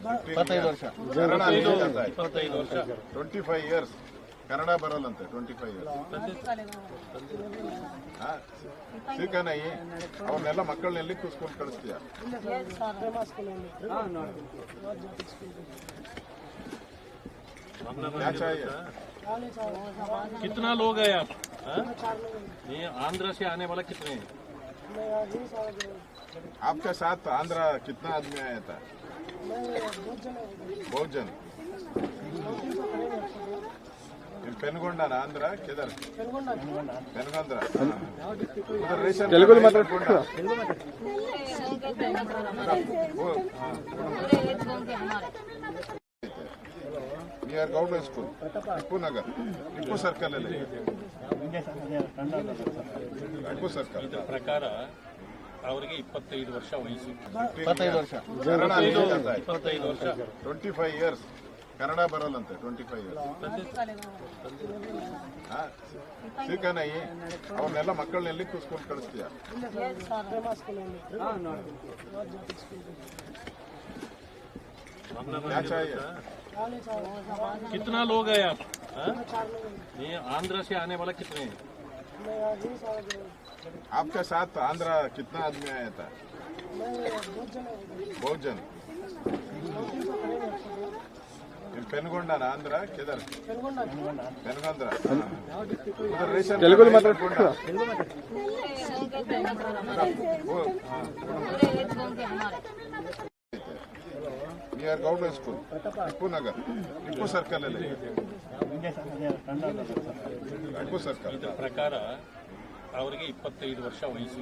25 ವರ್ಷ ಕನ್ನಡ 25 ವರ್ಷ 25 years Kannada ಬರಲ್ಲಂತೆ 25 years ಸಿಕ್ಕನಾಯಿ ಅವನ್ನೆಲ್ಲ ಮಕ್ಕಳನ್ನೆಲ್ಲಿ ಸ್ಕೂಲ್ ಕಳಿಸ್ತೀಯ क्या चाहिए कितना लोग हैं आप ये आंध्र से आने वाला कितने हैं आपके साथ आंध्र कितना आदमी आया था बहुत जन पेनगोंडा आंध्र किधर पेनगोंडा उधर रेशन तेलुगु में मतलब नियर गवर्नमेंट स्कूल टिप्पू नगर टिप्पू सर्कल टिप्पू सर्कल ಪ್ರಕಾರ ಅವರಿಗೆ 25 ವರ್ಷ ವಯಸ್ಸು 25 ವರ್ಷ ಕನ್ನಡ 25 ವರ್ಷ 25 ಇಯರ್ಸ್ ಕನ್ನಡ ಬರಲ್ಲಂತೆ 25 ಇಯರ್ಸ್ ಸಿಕ್ಕನಾಯಿ ಅವನ್ನೆಲ್ಲ ಮಕ್ಕಳನ್ನೆಲ್ಲಿ ಸ್ಕೂಲ್ ಕಳಿಸ್ತೀಯ क्या चाहिए कितना लोग हैं आप ये आंध्र से आने वाला कितने हैं आपके साथ आंध्र कितना आदमी आया था बहुत जन पेनगोंडा आंध्र किधर पेनगोंडा उधर रेशन तेलुगु में मतलब नियर गवर्नमेंट स्कूल टिप्पू नगर टिप्पू सर्कल टिप्पू सर्कल ಪ್ರಕಾರ ಅವರಿಗೆ 25 ವರ್ಷ ವಯಸ್ಸು